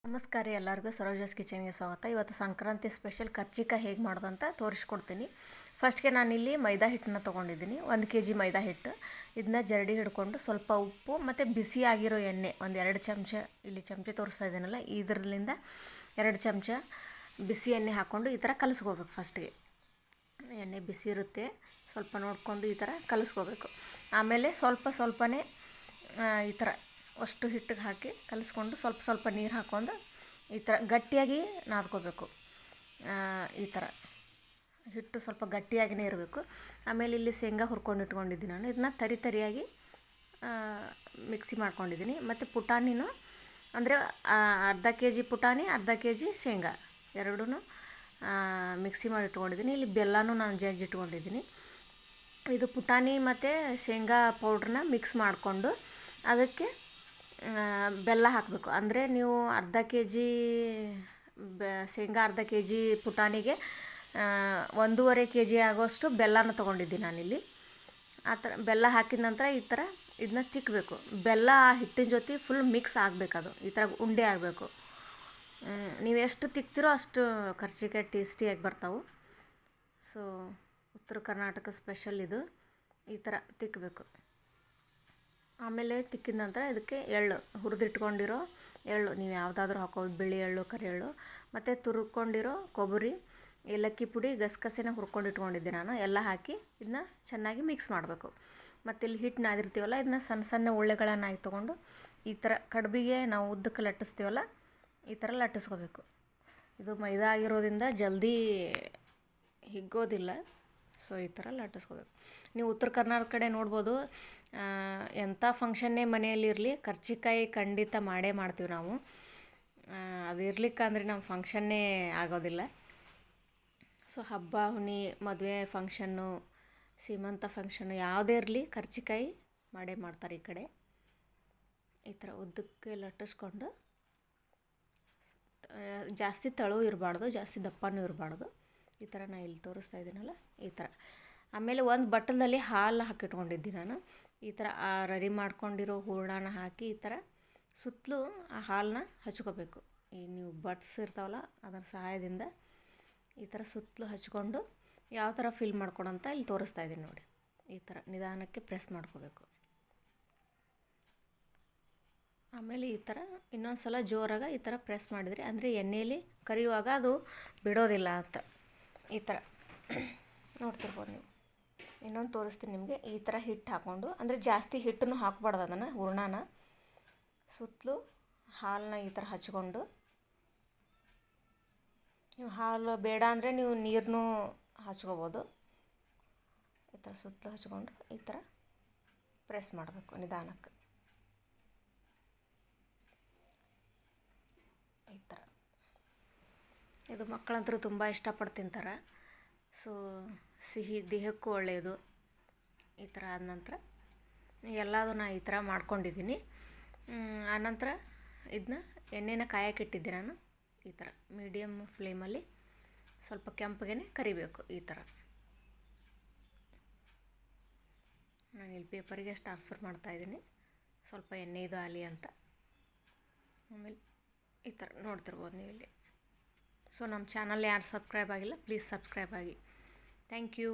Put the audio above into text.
ನಮಸ್ಕಾರ ಎಲ್ಲರಿಗೂ ಸರೋಜಾಸ್ ಕಿಚನ್ಗೆ ಸ್ವಾಗತ. ಇವತ್ತು ಸಂಕ್ರಾಂತಿ ಸ್ಪೆಷಲ್ ಕರ್ಜಿಕಾಯಿ ಹೇಗೆ ಮಾಡೋದಂತ ತೋರಿಸ್ಕೊಡ್ತೀನಿ. ಫಸ್ಟ್ಗೆ ನಾನಿಲ್ಲಿ ಮೈದಾ ಹಿಟ್ಟನ್ನ ತೊಗೊಂಡಿದ್ದೀನಿ, 1 kg ಮೈದಾ ಹಿಟ್ಟು. ಇದನ್ನ ಜರಡಿ ಹಿಡ್ಕೊಂಡು ಸ್ವಲ್ಪ ಉಪ್ಪು ಮತ್ತು ಬಿಸಿಯಾಗಿರೋ ಎಣ್ಣೆ ಒಂದು 2 ಚಮಚ, ಇಲ್ಲಿ ಚಮಚ ತೋರಿಸ್ತಾ ಇದ್ದೀನಲ್ಲ ಇದರಲ್ಲಿಂದ 2 ಚಮಚ ಬಿಸಿ ಎಣ್ಣೆ ಹಾಕ್ಕೊಂಡು ಈ ಥರ ಕಲಿಸ್ಕೋಬೇಕು. ಫಸ್ಟಿಗೆ ಎಣ್ಣೆ ಬಿಸಿ ಇರುತ್ತೆ, ಸ್ವಲ್ಪ ನೋಡ್ಕೊಂಡು ಈ ಥರ ಕಲಿಸ್ಕೋಬೇಕು. ಆಮೇಲೆ ಸ್ವಲ್ಪನೇ ಈ ಥರ ಅಷ್ಟು ಹಿಟ್ಟಿಗೆ ಹಾಕಿ ಕಲಿಸ್ಕೊಂಡು ಸ್ವಲ್ಪ ನೀರು ಹಾಕ್ಕೊಂಡು ಈ ಥರ ಗಟ್ಟಿಯಾಗಿ ನಾದ್ಕೋಬೇಕು. ಈ ಥರ ಹಿಟ್ಟು ಸ್ವಲ್ಪ ಗಟ್ಟಿಯಾಗಿಯೇ ಇರಬೇಕು. ಆಮೇಲೆ ಇಲ್ಲಿ ಶೇಂಗಾ ಹುರ್ಕೊಂಡು ಇಟ್ಕೊಂಡಿದ್ದೀನಿ ನಾನು. ಇದನ್ನ ತರಿಯಾಗಿ ಮಿಕ್ಸಿ ಮಾಡ್ಕೊಂಡಿದ್ದೀನಿ. ಮತ್ತು ಪುಟಾಣಿನೂ ಅಂದರೆ ಅರ್ಧ kg ಪುಟಾಣಿ, ಅರ್ಧ kg ಶೇಂಗಾ ಎರಡೂ ಮಿಕ್ಸಿ ಮಾಡಿ ಇಟ್ಕೊಂಡಿದ್ದೀನಿ. ಇಲ್ಲಿ ಬೆಲ್ಲನೂ ನಾನು ಜಜ್ಜಿಟ್ಕೊಂಡಿದ್ದೀನಿ. ಇದು ಪುಟಾಣಿ ಮತ್ತು ಶೇಂಗಾ ಪೌಡ್ರನ್ನ ಮಿಕ್ಸ್ ಮಾಡಿಕೊಂಡು ಅದಕ್ಕೆ ಬೆಲ್ಲ ಹಾಕಬೇಕು. ಅಂದರೆ ನೀವು ಅರ್ಧ kg ಶೇಂಗಾ, ಅರ್ಧ kg ಪುಟಾಣಿಗೆ 1.5 kg ಆಗೋಷ್ಟು ಬೆಲ್ಲನ ತೊಗೊಂಡಿದ್ದೀನಿ ನಾನಿಲ್ಲಿ. ಆ ಥರ ಬೆಲ್ಲ ಹಾಕಿದ ನಂತರ ಈ ಥರ ಇದನ್ನ ತಿಕ್ಕಬೇಕು. ಬೆಲ್ಲ ಆ ಹಿಟ್ಟಿನ ಜೊತೆ ಫುಲ್ ಮಿಕ್ಸ್ ಆಗಬೇಕದು, ಈ ಥರ ಉಂಡೆ ಆಗಬೇಕು. ನೀವು ಎಷ್ಟು ತಿಕ್ತಿರೋ ಅಷ್ಟು ಕರ್ಜಿಕಾಯಿ ಟೇಸ್ಟಿಯಾಗಿ ಬರ್ತಾವೆ. ಸೊ ಉತ್ತರ ಕರ್ನಾಟಕ ಸ್ಪೆಷಲ್ ಇದು. ಈ ಥರ ತಿಕ್ಕಬೇಕು. ಆಮೇಲೆ ತಿಕ್ಕಿದ ನಂತರ ಇದಕ್ಕೆ ಎಳ್ಳು, ಹುರಿದಿಟ್ಕೊಂಡಿರೋ ಎಳ್ಳು, ನೀವು ಯಾವುದಾದ್ರೂ ಹಾಕೋದು, ಬಿಳಿ ಎಳ್ಳು, ಕರಿ ಎಳ್ಳು, ಮತ್ತು ತುರ್ಕೊಂಡಿರೋ ಕೊಬ್ಬರಿ, ಏಲಕ್ಕಿ ಪುಡಿ, ಗಸಗಸೆನ ಹುರ್ಕೊಂಡು ನಾನು ಎಲ್ಲ ಹಾಕಿ ಇದನ್ನ ಚೆನ್ನಾಗಿ ಮಿಕ್ಸ್ ಮಾಡಬೇಕು. ಮತ್ತು ಇಲ್ಲಿ ಹಿಟ್ಟು ನಾದಿರ್ತೀವಲ್ಲ ಇದನ್ನ ಸಣ್ಣ ಉಳ್ಳೆಗಳನ್ನಾಗಿ ತೊಗೊಂಡು ಈ ಥರ ಕಡ್ಬಿಗೆ ನಾವು ಉದ್ದಕ್ಕೆ ಲಟ್ಟಿಸ್ತೀವಲ್ಲ ಈ ಥರ ಲಟ್ಟಿಸ್ಕೋಬೇಕು. ಇದು ಮೈದಾ ಆಗಿರೋದ್ರಿಂದ ಜಲ್ದಿ ಹಿಗ್ಗೋದಿಲ್ಲ. ಸೊ ಈ ಥರ ಲಟ್ಟಿಸ್ಕೋಬೇಕು. ನೀವು ಉತ್ತರ ಕರ್ನಾಟಕ ಕಡೆ ನೋಡ್ಬೋದು, ಎಂಥ ಫಂಕ್ಷನ್ನೇ ಮನೆಯಲ್ಲಿರಲಿ ಕರ್ಜಿಕಾಯಿ ಖಂಡಿತ ಮಾಡೇ ಮಾಡ್ತೀವಿ ನಾವು. ಅದು ಇರ್ಲಿಕ್ಕಂದ್ರೆ ನಮ್ಮ ಫಂಕ್ಷನ್ನೇ ಆಗೋದಿಲ್ಲ. ಸೊ ಹಬ್ಬ ಹುಣ್ಣಿ, ಮದುವೆ ಫಂಕ್ಷನ್ನು, ಸೀಮಂತ ಫಂಕ್ಷನ್ನು ಯಾವುದೇ ಇರಲಿ ಕರ್ಜಿಕಾಯಿ ಮಾಡೇ ಮಾಡ್ತಾರೆ ಈ ಕಡೆ. ಈ ಥರ ಉದ್ದಕ್ಕೆ ಲಟ್ಟಿಸ್ಕೊಂಡು, ಜಾಸ್ತಿ ತೆಳು ಇರಬಾರ್ದು, ಜಾಸ್ತಿ ದಪ್ಪನೂ ಇರಬಾರ್ದು. ಈ ಥರ ನಾನು ಇಲ್ಲಿ ತೋರಿಸ್ತಾ ಇದ್ದೀನಲ್ಲ ಈ ಥರ. ಆಮೇಲೆ ಒಂದು ಬಟ್ಟಲಲ್ಲಿ ಹಾಲು ಹಾಕಿಟ್ಕೊಂಡಿದ್ದೀನಿ ನಾನು. ಈ ಥರ ರೆಡಿ ಮಾಡ್ಕೊಂಡಿರೋ ಹೂರಣನ ಹಾಕಿ ಈ ಥರ ಸುತ್ತಲೂ ಆ ಹಾಲನ್ನ ಹಚ್ಕೋಬೇಕು. ಈ ನೀವು ಬಟ್ಸ್ ಇರ್ತಾವಲ್ಲ ಅದರ ಸಹಾಯದಿಂದ ಈ ಥರ ಸುತ್ತಲೂ ಹಚ್ಕೊಂಡು ಯಾವ ಥರ ಫಿಲ್ ಮಾಡ್ಕೊಳಂತ ಇಲ್ಲಿ ತೋರಿಸ್ತಾ ಇದ್ದೀನಿ ನೋಡಿ. ಈ ಥರ ನಿಧಾನಕ್ಕೆ ಪ್ರೆಸ್ ಮಾಡ್ಕೋಬೇಕು. ಆಮೇಲೆ ಈ ಥರ ಇನ್ನೊಂದು ಸಲ ಜೋರಾಗಿ ಈ ಥರ ಪ್ರೆಸ್ ಮಾಡಿದರೆ ಅಂದರೆ ಎಣ್ಣೆಯಲ್ಲಿ ಕರಿಯುವಾಗ ಅದು ಬಿಡೋದಿಲ್ಲ ಅಂತ. ಈ ಥರ ನೋಡ್ತಿರ್ಬೋದು ನೀವು. ಇನ್ನೊಂದು ತೋರಿಸ್ತೀನಿ ನಿಮಗೆ. ಈ ಥರ ಹಿಟ್ಟು ಹಾಕ್ಕೊಂಡು, ಅಂದರೆ ಜಾಸ್ತಿ ಹಿಟ್ಟನ್ನು ಹಾಕ್ಬಾರ್ದು, ಅದನ್ನು ಹೂರಣನ ಸುತ್ತಲೂ ಹಾಲನ್ನ ಈ ಥರ ಹಚ್ಕೊಂಡು, ನೀವು ಹಾಲು ಬೇಡ ಅಂದರೆ ನೀವು ನೀರನ್ನೂ ಹಚ್ಕೋಬೋದು. ಈ ಥರ ಸುತ್ತಲೂ ಹಚ್ಕೊಂಡು ಈ ಥರ ಪ್ರೆಸ್ ಮಾಡಬೇಕು ನಿಧಾನಕ್ಕೆ. ಈ ಥರ ಇದು ಮಕ್ಕಳಂತರೂ ತುಂಬ ಇಷ್ಟಪಟ್ಟು ತಿಂತಾರೆ. ಸೊ ಸಿಹಿ ದೇಹಕ್ಕೂ ಒಳ್ಳೆಯದು. ಈ ಥರ ಆದ ನಂತರ ಎಲ್ಲದೂ ನಾನು ಈ ಥರ ಮಾಡ್ಕೊಂಡಿದ್ದೀನಿ. ಆನಂತರ ಇದನ್ನ ಎಣ್ಣೆನ ಕಾಯಕ್ಕಿಟ್ಟಿದ್ದೆ ನಾನು. ಈ ಥರ ಮೀಡಿಯಮ್ ಫ್ಲೇಮಲ್ಲಿ ಸ್ವಲ್ಪ ಕೆಂಪಗೆ ಕರಿಬೇಕು. ಈ ಥರ ನಾನು ಇಲ್ಲಿ ಪೇಪರಿಗೆ ಟ್ರಾನ್ಸ್ಫರ್ ಮಾಡ್ತಾಯಿದ್ದೀನಿ, ಸ್ವಲ್ಪ ಎಣ್ಣೆ ಇದು ಆಗಲಿ ಅಂತ. ಆಮೇಲೆ ಈ ಥರ ನೋಡ್ತಿರ್ಬೋದು ನೀವು ಇಲ್ಲಿ. ಸೊ ನಮ್ಮ ಚಾನಲ್ ಯಾರು ಸಬ್ಸ್ಕ್ರೈಬ್ ಆಗಿಲ್ಲ ಪ್ಲೀಸ್ ಸಬ್ಸ್ಕ್ರೈಬ್ ಆಗಿ. Thank you.